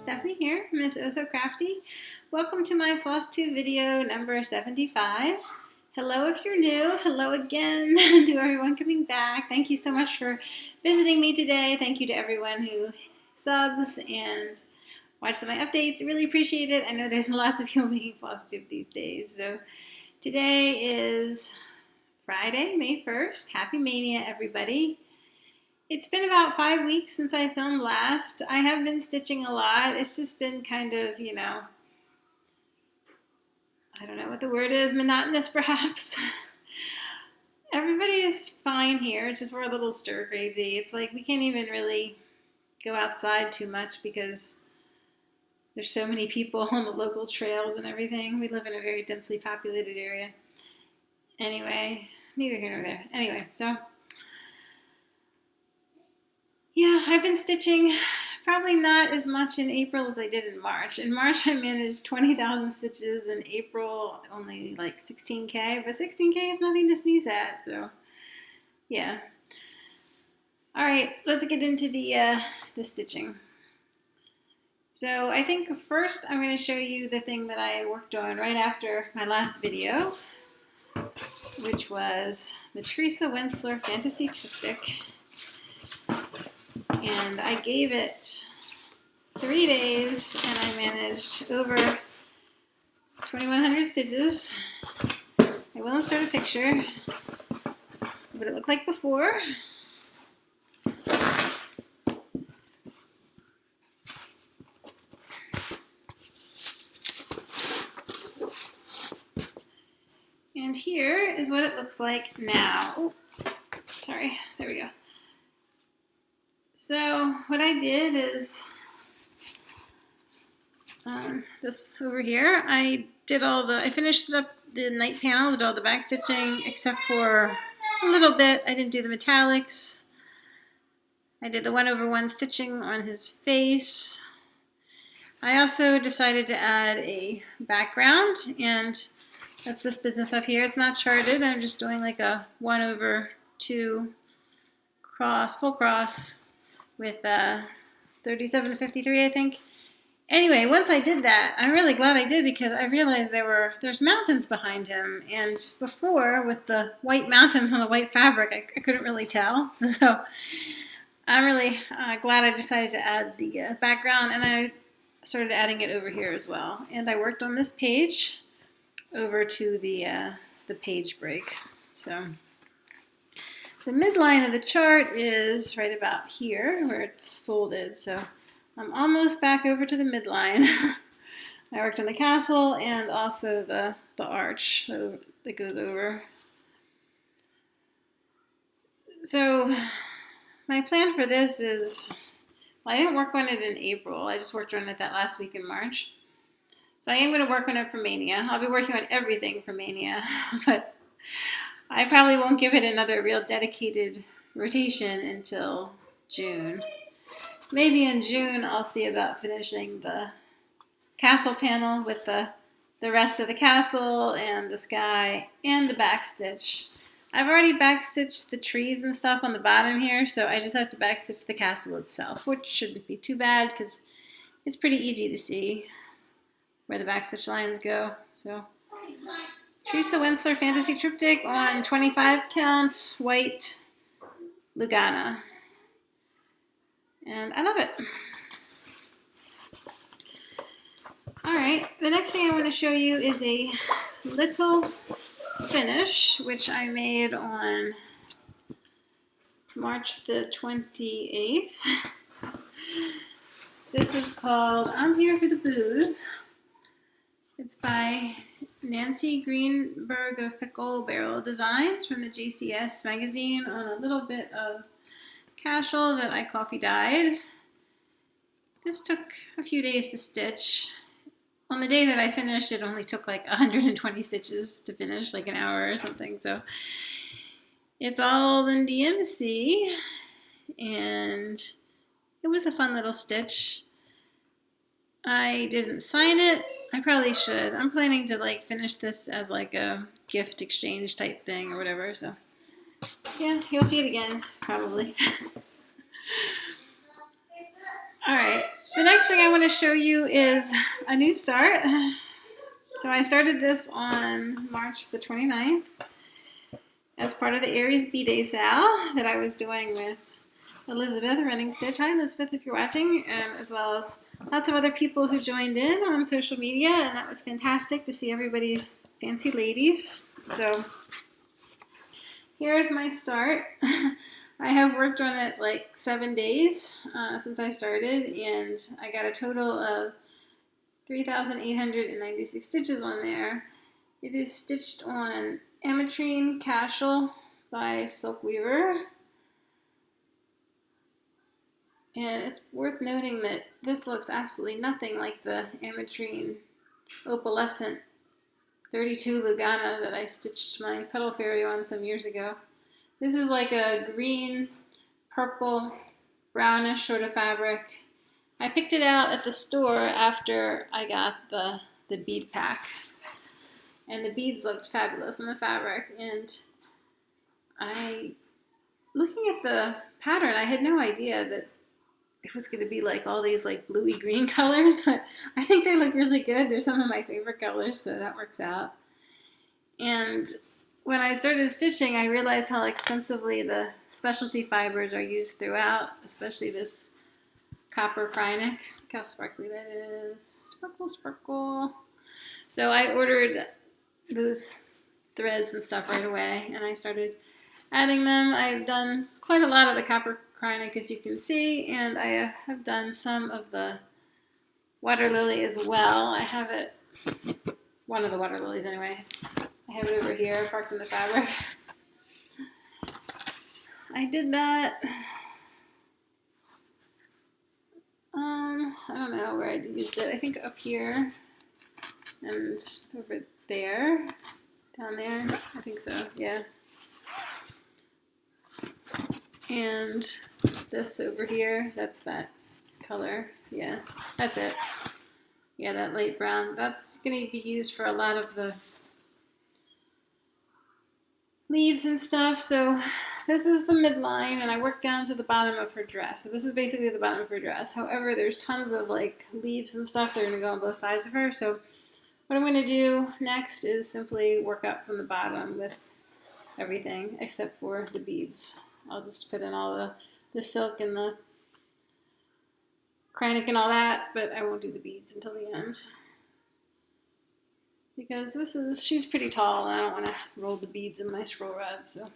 Stephanie here, Miss Oh So Crafty. Welcome to my Flosstube video number 75. Hello if you're new, hello again to everyone coming back. Thank you so much for visiting me today. Thank you to everyone who subs and watches my updates. Really appreciate it. I know there's lots of people making Flosstube these days. So today is Friday, May 1st. Happy Maynia, everybody. It's been about 5 weeks since I filmed last. I have been stitching a lot. It's just been kind of, I don't know what the word is, monotonous perhaps. Everybody is fine here. It's just we're a little stir crazy. It's like we can't even really go outside too much because there's so many people on the local trails and everything. We live in a very densely populated area. Anyway, neither here nor there. Anyway, so yeah, I've been stitching probably not as much in April as I did in March. In March, I managed 20,000 stitches. In April, only like 16K, but 16K is nothing to sneeze at, so yeah. All right, let's get into the stitching. So I think first I'm going to show you the thing that I worked on right after my last video, which was the Teresa Winsler Fantasy Triptych. And I gave it 3 days, and I managed over 2,100 stitches. I will insert a picture of what it looked like before. And here is what it looks like now. Oh, sorry, there we go. So what I did is this over here. I finished up the night panel, did all the back stitching except for a little bit. I didn't do the metallics. I did the 1/1 stitching on his face. I also decided to add a background, and that's this business up here. It's not charted. I'm just doing like a 1/2 cross, full cross, with 3753, I think. Anyway, once I did that, I'm really glad I did because I realized there's mountains behind him, and before with the white mountains on the white fabric, I couldn't really tell. So I'm really glad I decided to add the background, and I started adding it over here as well. And I worked on this page over to the page break. So the midline of the chart is right about here where it's folded, so I'm almost back over to the midline. I worked on the castle and also the arch that goes over. So my plan for this is, well, I didn't work on it in April. I just worked on it that last week in March. So I am going to work on it for Maynia. I'll be working on everything for Maynia, but I probably won't give it another real dedicated rotation until June. Maybe in June I'll see about finishing the castle panel with the rest of the castle and the sky and the backstitch. I've already backstitched the trees and stuff on the bottom here, so I just have to backstitch the castle itself, which shouldn't be too bad because it's pretty easy to see where the backstitch lines go. So Teresa Winsler Fantasy Triptych on 25 count white Lugana. And I love it. Alright, the next thing I want to show you is a little finish, which I made on March the 28th. This is called I'm Here for the Booze. It's by Nancy Greenberg of Pickle Barrel Designs from the JCS magazine on a little bit of cashel that I coffee dyed. This took a few days to stitch. On the day that I finished, it only took like 120 stitches to finish, like an hour or something. So it's all in DMC, and it was a fun little stitch. I didn't sign it. I probably should. I'm planning to like finish this as like a gift exchange type thing or whatever, so yeah, you'll see it again, probably. All right, the next thing I want to show you is a new start. So I started this on March the 29th as part of the Aries B-Day sale that I was doing with Elizabeth Running Stitch. Hi Elizabeth, if you're watching, and as well as lots of other people who joined in on social media, and that was fantastic to see everybody's fancy ladies. So here's my start. I have worked on it like 7 days since I started, and I got a total of 3,896 stitches on there. It is stitched on Ametrine Cashel by Silk Weaver. And it's worth noting that this looks absolutely nothing like the Ametrine Opalescent 32 Lugana that I stitched my Petal Fairy on some years ago. This is like a green, purple, brownish sort of fabric. I picked it out at the store after I got the bead pack. And the beads looked fabulous on the fabric. And looking at the pattern, I had no idea that it was going to be like all these like bluey green colors, but I think they look really good. They're some of my favorite colors, so that works out. And when I started stitching, I realized how extensively the specialty fibers are used throughout, especially this copper Krynic. Look how sparkly that is. Sparkle, sparkle. So I ordered those threads and stuff right away, and I started adding them. I've done quite a lot of the copper Krynic, as you can see, and I have done some of the water lily as well. I have it, one of the water lilies anyway. I have it over here, apart from the fabric. I did that. I don't know where I used it. I think up here and over there, down there. I think so, yeah. And this over here, that's that color. Yeah, that's it. Yeah, that light brown. That's going to be used for a lot of the leaves and stuff. So this is the midline, and I worked down to the bottom of her dress. So this is basically the bottom of her dress. However, there's tons of like leaves and stuff that are going to go on both sides of her. So what I'm going to do next is simply work up from the bottom with everything except for the beads. I'll just put in all the silk and the Krynic and all that, but I won't do the beads until the end. Because she's pretty tall, and I don't want to roll the beads in my scroll rod, so.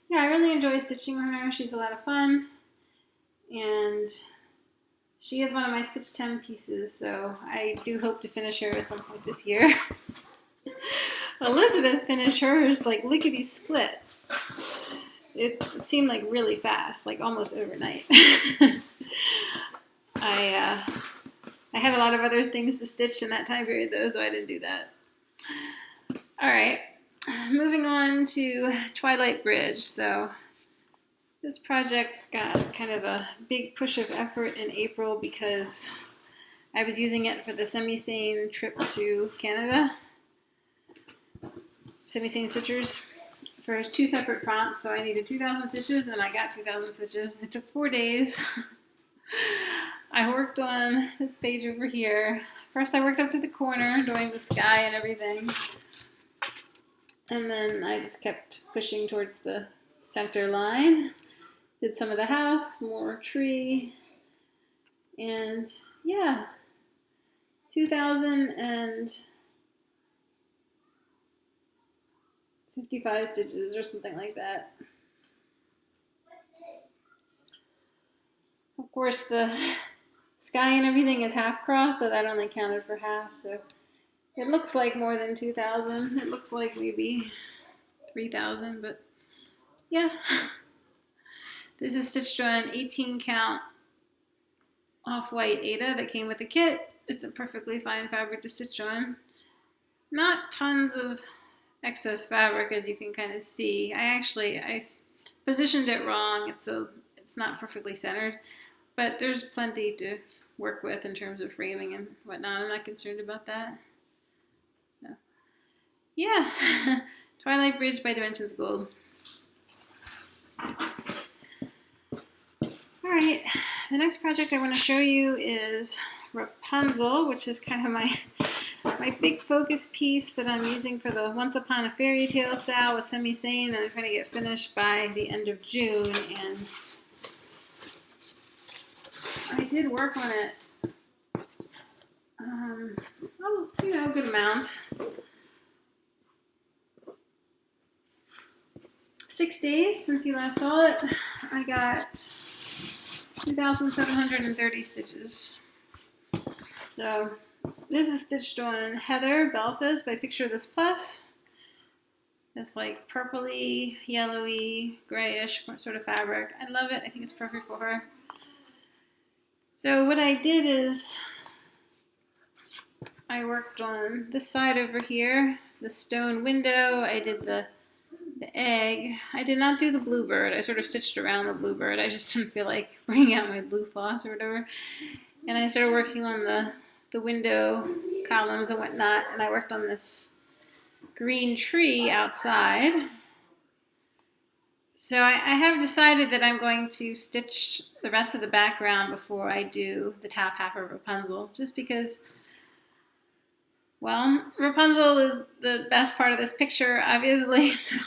Yeah, I really enjoy stitching her. She's a lot of fun, and she is one of my Stitch 10 pieces, so I do hope to finish her at some point this year. Elizabeth finished hers like lickety-split. It seemed like really fast, like almost overnight. I had a lot of other things to stitch in that time period though, so I didn't do that. Alright, moving on to Twilight Bridge. So this project got kind of a big push of effort in April because I was using it for the semi-sane trip to Canada. Semi-sane stitchers for 2 separate prompts, so I needed 2,000 stitches, and I got 2,000 stitches. It took 4 days. I worked on this page over here. First I worked up to the corner, doing the sky and everything. And then I just kept pushing towards the center line. Did some of the house, more tree. And yeah, 2,055 stitches or something like that. Of course, the sky and everything is half cross, so that only counted for half. So it looks like more than 2,000. It looks like maybe 3,000, but yeah. This is stitched on 18 count off-white Aida that came with the kit. It's a perfectly fine fabric to stitch on. Not tons of excess fabric, as you can kind of see. I positioned it wrong. It's not perfectly centered, but there's plenty to work with in terms of framing and whatnot. I'm not concerned about that. So, yeah, Twilight Bridge by Dimensions Gold. All right, the next project I want to show you is Rapunzel, which is kind of my big focus piece that I'm using for the Once Upon a Fairy Tale Sal with semi-sane that I'm trying to get finished by the end of June, and I did work on it, a good amount. 6 days since you last saw it. I got 2,730 stitches. So this is stitched on Heather Belfast by Picture This Plus. It's like purpley, yellowy, grayish sort of fabric. I love it. I think it's perfect for her. So what I did is I worked on this side over here, the stone window. I did the egg. I did not do the bluebird. I sort of stitched around the bluebird. I just didn't feel like bringing out my blue floss or whatever. And I started working on the window columns and whatnot. And I worked on this green tree outside. So I have decided that I'm going to stitch the rest of the background before I do the top half of Rapunzel. Just because, well, Rapunzel is the best part of this picture, obviously. So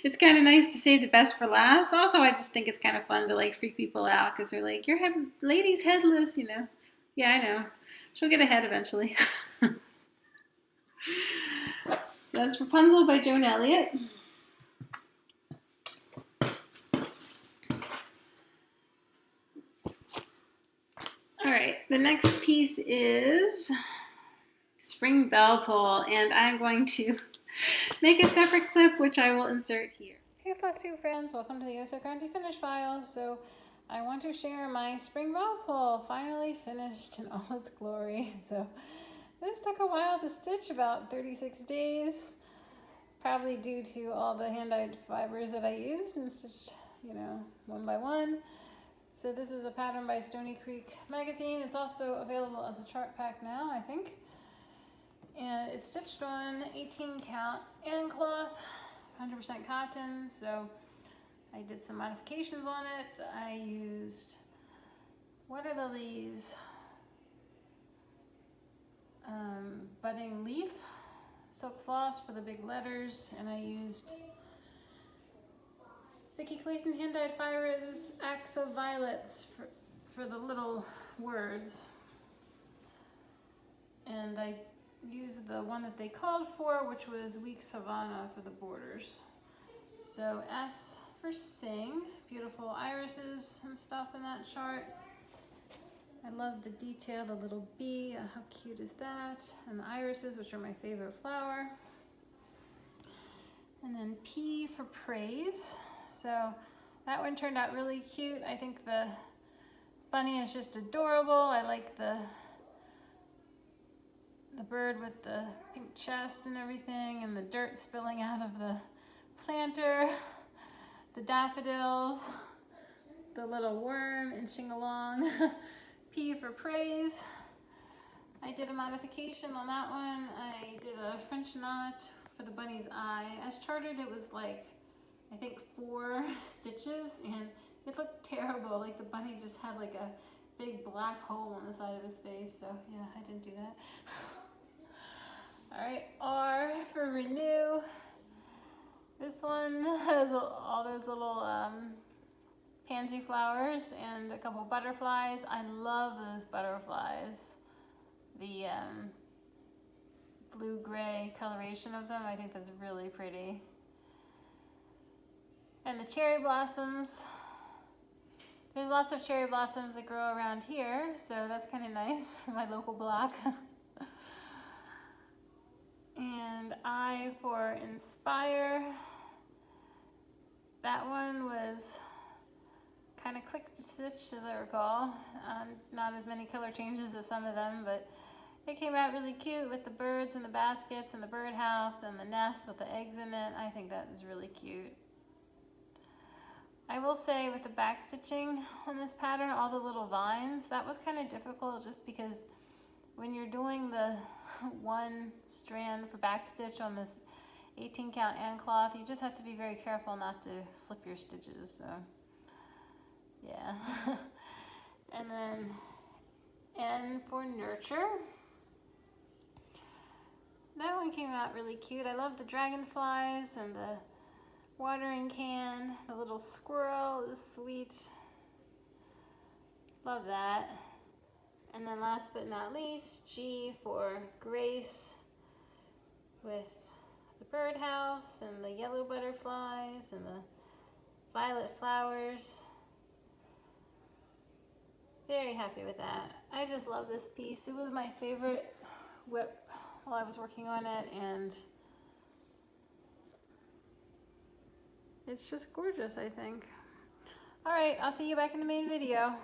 it's kind of nice to save the best for last. Also, I just think it's kind of fun to like freak people out because they're like, "Your lady's headless," you know. Yeah, I know. She'll get ahead eventually. That's Rapunzel by Joan Elliott. All right, the next piece is Spring Bell Pull, and I'm going to make a separate clip, which I will insert here. Hey Flosstube friends, welcome to the Oh So Grunty Finish File. So I want to share my Spring Bell Pull, finally finished in all its glory. So this took a while to stitch, about 36 days, probably due to all the hand-dyed fibers that I used and stitched, one by one. So this is a pattern by Stony Creek Magazine. It's also available as a chart pack now, I think. And it's stitched on 18 count and cloth, 100% cotton. So I did some modifications on it. I used water lilies, budding leaf, silk floss for the big letters, and I used Vicki Clayton hand-dyed fibers, Acts of Violets for the little words. And I used the one that they called for, which was Weak Savannah for the borders. So S for Sing, beautiful irises and stuff in that chart. I love the detail, the little bee, how cute is that? And the irises, which are my favorite flower. And then P for Praise. So that one turned out really cute. I think the bunny is just adorable. I like the bird with the pink chest and everything, and the dirt spilling out of the planter, the daffodils, the little worm inching along. P for Praise. I did a modification on that one. I did a French knot for the bunny's eye. As charted, it was like, I think 4 stitches, and it looked terrible. Like the bunny just had like a big black hole on the side of his face. So yeah, I didn't do that. All right, R for Renew. This one has all those little pansy flowers and a couple butterflies. I love those butterflies. The blue-gray coloration of them, I think that's really pretty. And the cherry blossoms. There's lots of cherry blossoms that grow around here, so that's kind of nice, my local block. And I for Inspire. That one was kind of quick to stitch, as I recall. Not as many color changes as some of them, but it came out really cute with the birds and the baskets and the birdhouse and the nest with the eggs in it. I think that is really cute. I will say with the back stitching on this pattern, all the little vines, that was kind of difficult just because when you're doing the one strand for back stitch on this 18 count and cloth, you just have to be very careful not to slip your stitches. So yeah. And then N for nurture. That one came out really cute. I love the dragonflies and the watering can. The little squirrel is sweet. Love that. And then last but not least, G for Grace, with the birdhouse and the yellow butterflies and the violet flowers. Very happy with that. I just love this piece. It was my favorite WIP while I was working on it, and it's just gorgeous, I think. All right, I'll see you back in the main video.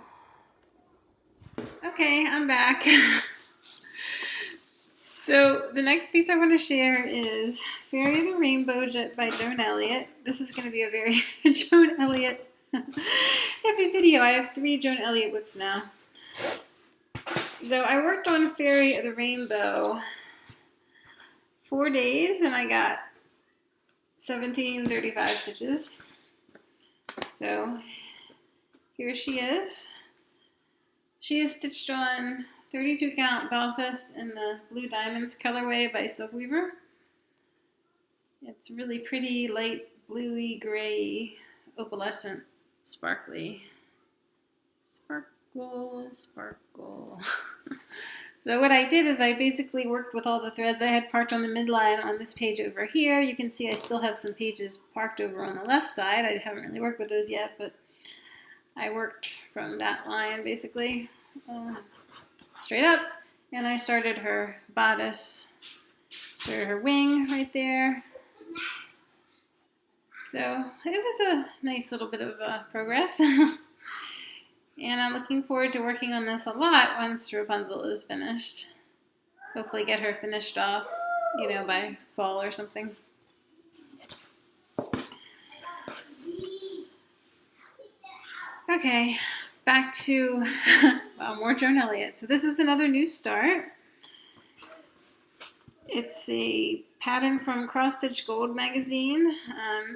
Okay, I'm back. So the next piece I want to share is Fairy of the Rainbow by Joan Elliott. This is going to be a very Joan Elliott heavy video. I have 3 Joan Elliott WIPs now. So I worked on Fairy of the Rainbow 4 days, and I got 1735 stitches. So here she is. She is stitched on 32 count Belfast in the Blue Diamonds colorway by Silkweaver. It's really pretty, light bluey gray, opalescent, sparkly. Sparkle, sparkle. So what I did is I basically worked with all the threads I had parked on the midline on this page over here. You can see I still have some pages parked over on the left side. I haven't really worked with those yet, but I worked from that line basically straight up, and I started her bodice, started her wing right there. So it was a nice little bit of progress. And I'm looking forward to working on this a lot once Rapunzel is finished. Hopefully get her finished off, you know, by fall or something. Okay, back to well, more Joan Elliott. So this is another new start. It's a pattern from Cross Stitch Gold magazine.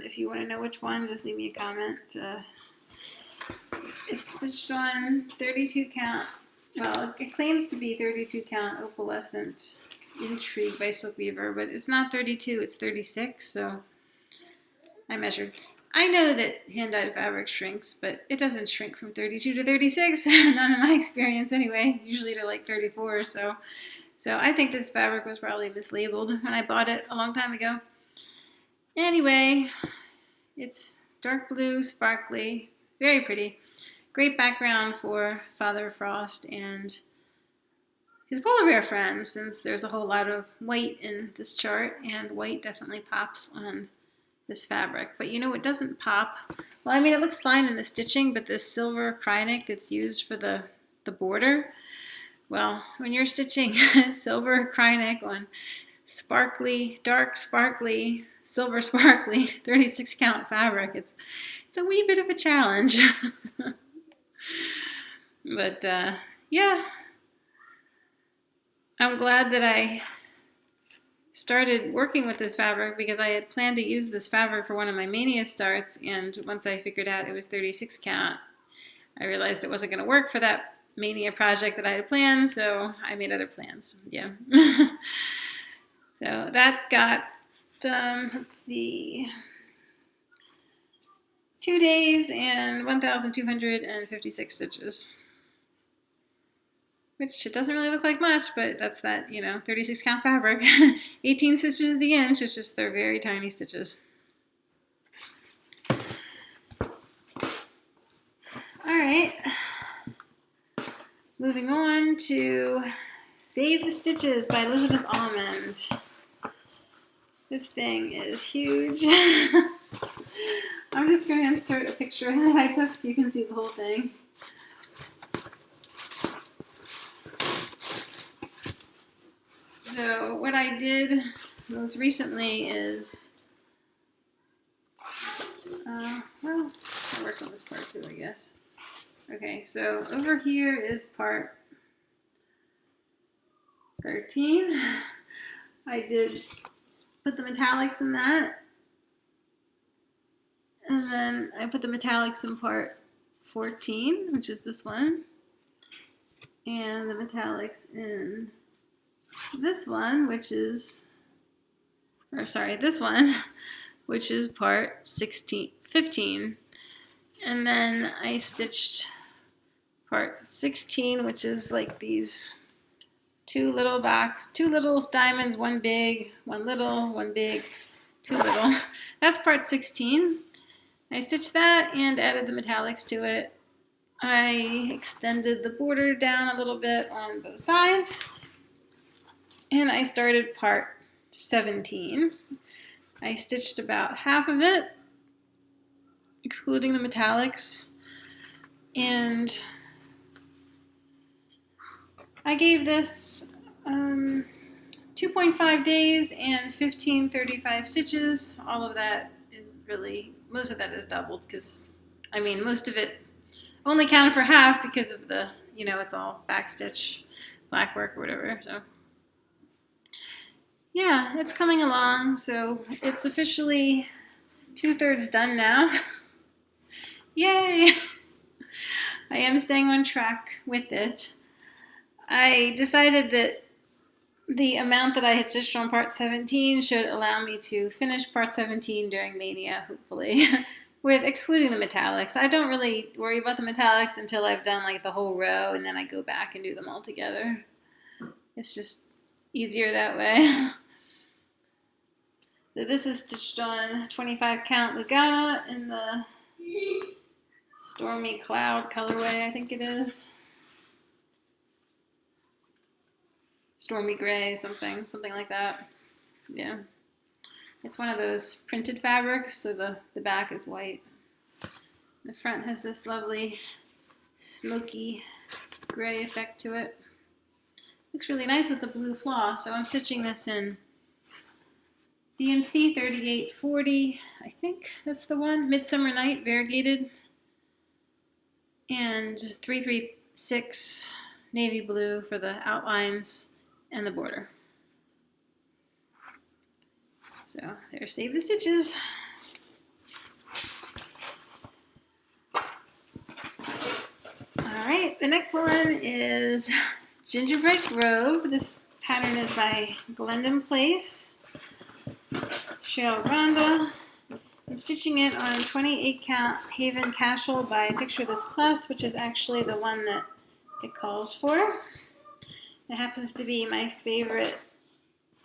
If you want to know which one, just leave me a comment. It's stitched on 32 count, well, it claims to be 32 count opalescent intrigue by Silkweaver, but it's not 32, it's 36, so I measured. I know that hand-dyed fabric shrinks, but it doesn't shrink from 32 to 36, not in my experience anyway, usually to like 34, so I think this fabric was probably mislabeled when I bought it a long time ago. Anyway, it's dark blue, sparkly, very pretty. Great background for Father Frost and his polar bear friends, since there's a whole lot of white in this chart, and white definitely pops on this fabric. But you know what doesn't pop? Well, I mean, it looks fine in the stitching, but this silver Krynic that's used for the border, well, when you're stitching silver Krynic on sparkly, dark sparkly, silver sparkly 36 count fabric, it's a wee bit of a challenge. But yeah, I'm glad that I started working with this fabric, because I had planned to use this fabric for one of my Maynia starts, and once I figured out it was 36 count, I realized it wasn't going to work for that Maynia project that I had planned, so I made other plans. Yeah. So that got, let's see, 2 days and 1,256 stitches. Which, it doesn't really look like much, but that's that, you know, 36 count fabric. 18 stitches at the inch, it's just they're very tiny stitches. Alright, moving on to Save the Stitches by Elizabeth Almond. This thing is huge. I'm just going to insert a picture that I took so you can see the whole thing. So what I did most recently is, well, I worked on this part too, I guess. Okay, so over here is part 13. I did put the metallics in that. And then I put the metallics in part 14, which is this one. and the metallics in this one, which is, this one, which is part 15. And then I stitched part 16, which is like these two little diamonds, one big, one little, one big, two little. That's part 16. I stitched that and added the metallics to it. I extended the border down a little bit on both sides, and I started part 17. I stitched about half of it, excluding the metallics, and I gave this 2.5 days and 1535 stitches. All of that is really, most of that is doubled because, I mean, most of it only counted for half because of the, you know, it's all backstitch, black work or whatever. So yeah, it's coming along. So it's officially 2/3 done now. Yay! I am staying on track with it. I decided that the amount that I had stitched on part 17 should allow me to finish part 17 during Maynia, hopefully, with excluding the metallics. I don't really worry about the metallics until I've done like the whole row, and then I go back and do them all together. It's just easier that way. So this is stitched on 25 count Lugana in the Stormy Cloud colorway, I think it is. Stormy gray, something like that. Yeah. It's one of those printed fabrics, so the back is white. The front has this lovely smoky gray effect to it. Looks really nice with the blue floss. So I'm stitching this in DMC 3840, I think that's the one, Midsummer Night variegated, and 336 navy blue for the outlines and the border. So there, save the stitches. All right, the next one is Gingerbread Grove. This pattern is by Glendon Place, Shale Rhonda. I'm stitching it on 28 count Haven Cashel by Picture This Plus, which is actually the one that it calls for. It happens to be my favorite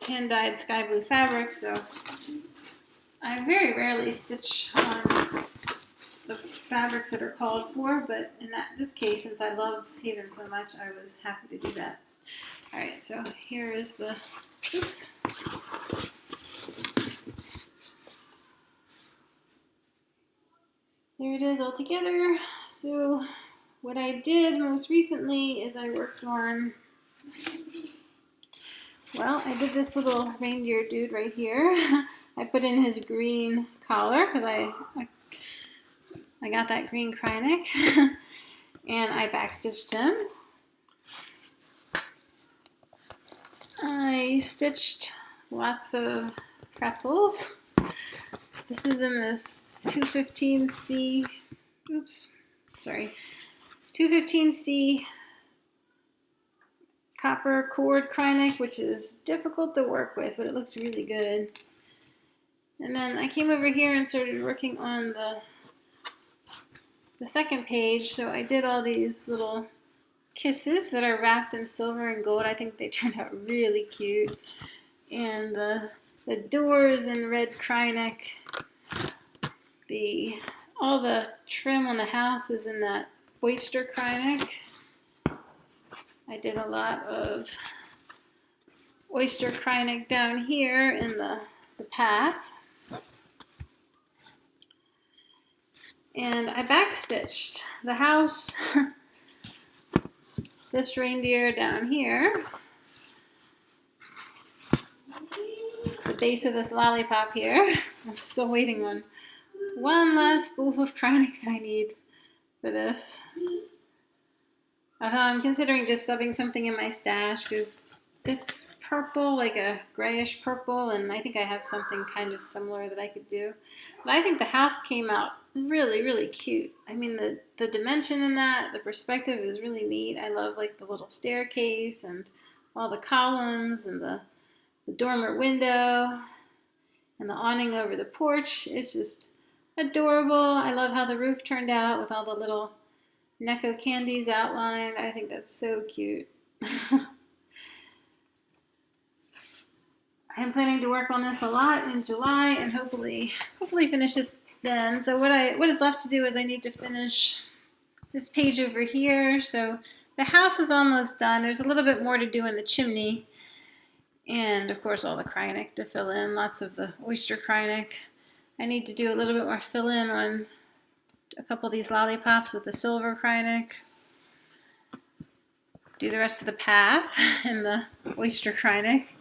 hand-dyed sky blue fabric, so I very rarely stitch on the fabrics that are called for, but in this case, since I love Haven so much, I was happy to do that. Alright, so here is the, oops. There it is all together. So what I did most recently is I worked on, well, I did this little reindeer dude right here. I put in his green collar because I got that green Krynic, and I backstitched him. I stitched lots of pretzels. This is in this 215C, oops, sorry, 215C copper cord Krynic, which is difficult to work with, but it looks really good. And then I came over here and started working on the second page. So I did all these little kisses that are wrapped in silver and gold. I think they turned out really cute. And the doors in red Krynic. All the trim on the house is in that oyster Krynic. I did a lot of oyster Krynic down here in the path. And I backstitched the house, this reindeer down here, the base of this lollipop here. I'm still waiting on one last spool of Krynic that I need for this. I'm considering just subbing something in my stash because it's purple, like a grayish purple, and I think I have something kind of similar that I could do. But I think the house came out really, really cute. I mean, the dimension in that, the perspective is really neat. I love like the little staircase and all the columns and the dormer window and the awning over the porch. It's just adorable. I love how the roof turned out with all the little Necco candies outlined. I think that's so cute. I'm planning to work on this a lot in July and hopefully finish it then. So what is left to do is I need to finish this page over here. So the house is almost done. There's a little bit more to do in the chimney. And of course all the Krynic to fill in, lots of the oyster Krynic. I need to do a little bit more fill in on a couple of these lollipops with the silver Krynic. Do the rest of the path in the oyster Krynic.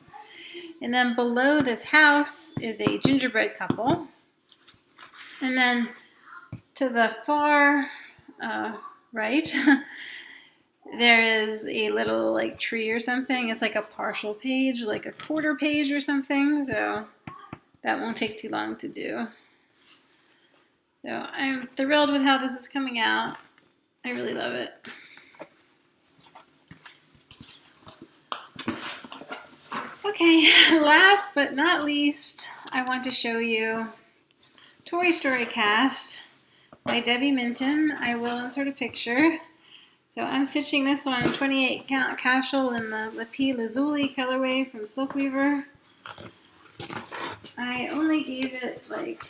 And then below this house is a gingerbread couple. And then to the far right, there is a little like tree or something. It's like a partial page, like a quarter page or something. So that won't take too long to do. So I'm thrilled with how this is coming out. I really love it. Okay, last but not least, I want to show you Toy Story Cast by Debbie Minton. I will insert a picture. So I'm stitching this one 28 count casual in the Lapis Lazuli colorway from Silkweaver. I only gave it like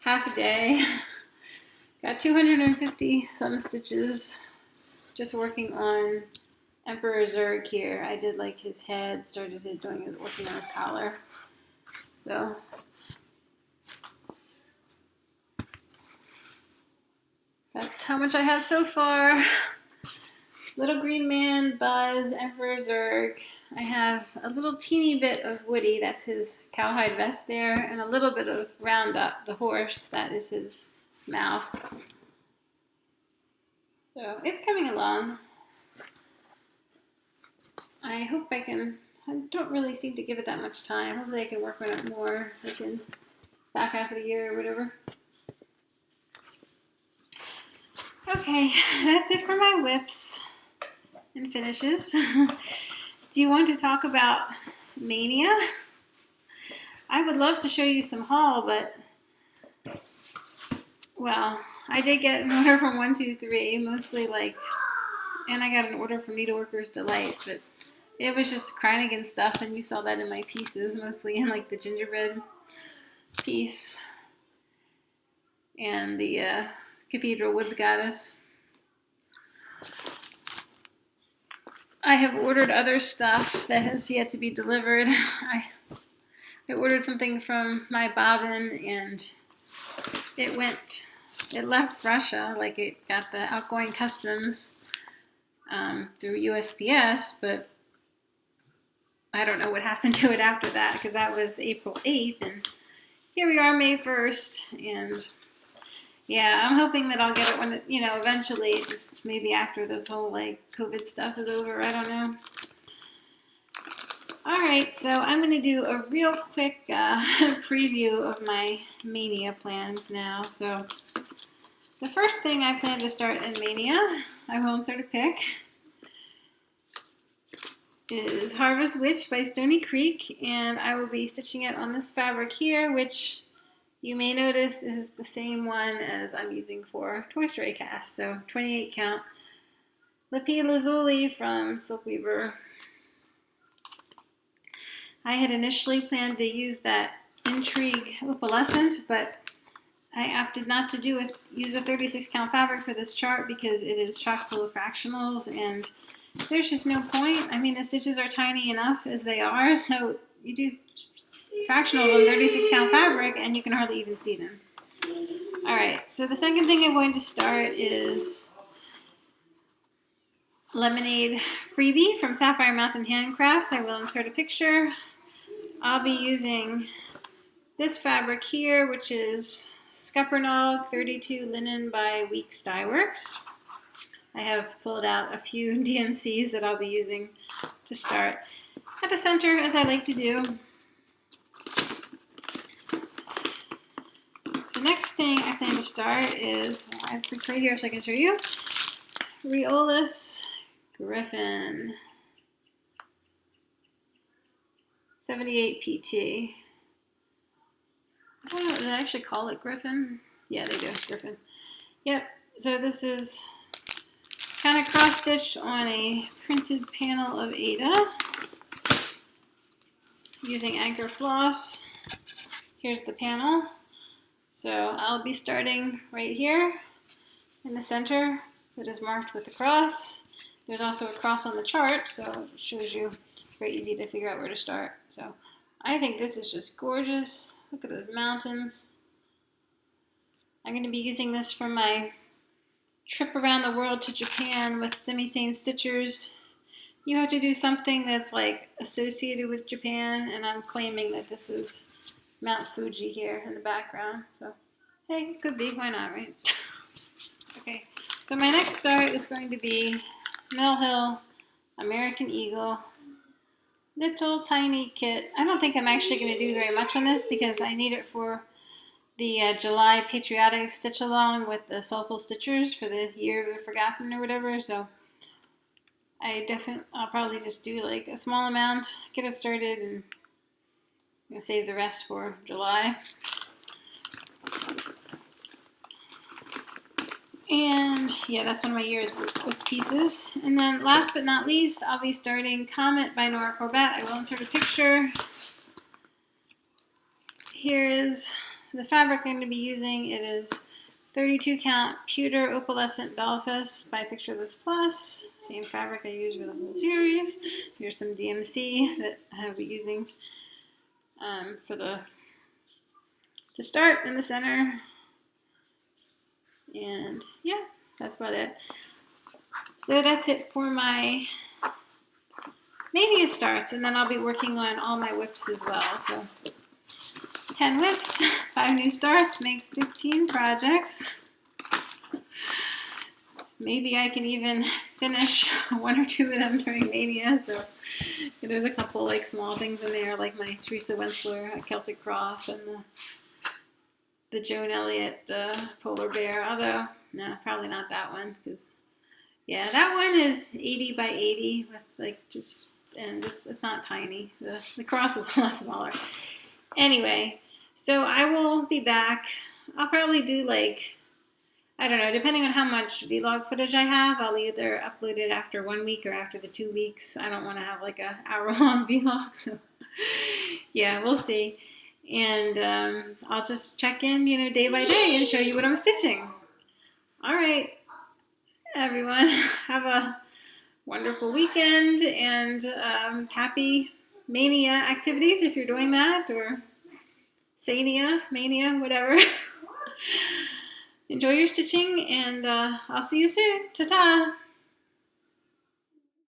half a day. Got 250 some stitches just working on Emperor Zurg here. I did like his head, started working on his collar. So that's how much I have so far. Little Green Man, Buzz, Emperor Zurg. I have a little teeny bit of Woody, that's his cowhide vest there, and a little bit of Roundup, the horse, that is his mouth. So it's coming along. I hope I don't really seem to give it that much time. Hopefully I can work on it more, like in back half of the year or whatever. Okay, that's it for my WIPS and finishes. Do you want to talk about Maynia? I would love to show you some haul, but, well, I did get an order from 123, mostly like, and I got an order from Needleworker's Delight, but it was just Krynic and stuff, and you saw that in my pieces, mostly in like the gingerbread piece and the Cathedral Woods Goddess. I have ordered other stuff that has yet to be delivered. I ordered something from my bobbin and it left Russia, like it got the outgoing customs through USPS, but I don't know what happened to it after that because that was April 8th and here we are May 1st and yeah, I'm hoping that I'll get it when it, eventually, just maybe after this whole, like, COVID stuff is over. I don't know. All right, so I'm going to do a real quick preview of my Maynia plans now. So the first thing I plan to start in Maynia, I will insert a pic, is Harvest Witch by Stony Creek, and I will be stitching it on this fabric here, which you may notice is the same one as I'm using for Toy Story Cast, so 28 count Lapis Lazuli from Silkweaver. I had initially planned to use that Intrigue Opalescent, but I opted not to use a 36 count fabric for this chart because it is chock full of fractionals and there's just no point. I mean, the stitches are tiny enough as they are, so you do fractionals on 36 count fabric and you can hardly even see them. Alright, so the second thing I'm going to start is Lemonade Freebie from Sapphire Mountain Handcrafts. I will insert a picture. I'll be using this fabric here, which is Scuppernong 32 Linen by Weeks Dye Works. I have pulled out a few DMCs that I'll be using to start at the center, as I like to do. The next thing I plan to start is, well, I have it right here so I can show you. Rheolus Griffin 78 PT. Oh, did I actually call it Griffin? Yeah, they do, Griffin. Yep, so this is kind of cross-stitched on a printed panel of Ada using anchor floss. Here's the panel. So I'll be starting right here in the center that is marked with the cross. There's also a cross on the chart, so it shows you very easy to figure out where to start. So I think this is just gorgeous. Look at those mountains. I'm going to be using this for my trip around the world to Japan with semi-sane stitchers. You have to do something that's like associated with Japan, and I'm claiming that this is Mount Fuji here in the background. So hey, it could be, why not, right? Okay, so my next start is going to be Mill Hill American Eagle. Little tiny kit. I don't think I'm actually going to do very much on this because I need it for the July patriotic stitch along with the Soulful Stitchers for the Year of the Forgotten or whatever. So I'll probably just do like a small amount, get it started, and save the rest for July. And yeah, that's one of my year's WIPS pieces. And then last but not least, I'll be starting Comet by Nora Corbett. I will insert a picture. Here is the fabric I'm going to be using. It is 32 count pewter opalescent Belfast by Picture This Plus. Same fabric I use for the whole series. Here's some DMC that I'll be using to start in the center. And yeah, that's about it. So that's it for my Maynia starts, and then I'll be working on all my WIPs as well. So 10 WIPs, 5 new starts makes 15 projects. Maybe I can even finish 1 or 2 of them during Maynia. So there's a couple like small things in there, like my Teresa Wensler Celtic Cross and the Joan Elliott Polar Bear. Although, no, probably not that one, because yeah, that one is 80 by 80 with like just, and it's not tiny. The cross is a lot smaller. Anyway, so I will be back. I'll probably do like, I don't know, depending on how much vlog footage I have, I'll either upload it after 1 week or after the 2 weeks. I don't want to have like a hour-long vlog, so yeah, we'll see. And I'll just check in, day by day and show you what I'm stitching. All right, everyone, have a wonderful weekend and happy Maynia activities if you're doing that, or Sania, Mania, whatever. Enjoy your stitching, and I'll see you soon. Ta-ta!